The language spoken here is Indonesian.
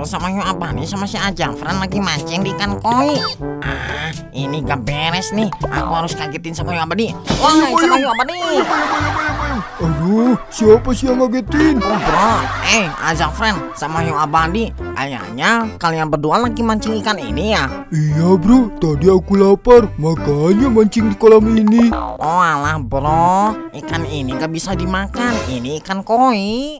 bro sama Hyo Abadi sama si Ajafran lagi mancing di ikan koi. Ini gak beres nih. Aku harus kagetin sama Hyo Abadi. Wah, sama Hyo Abadi. Aduh, siapa sih yang ngagetin? Oh bro, Ajafran sama Hyo Abadi, kayaknya kalian berdua lagi mancing ikan ini ya? Iya bro, tadi aku lapar, makanya mancing di kolam ini. Oh alah bro, ikan ini gak bisa dimakan, ini ikan koi.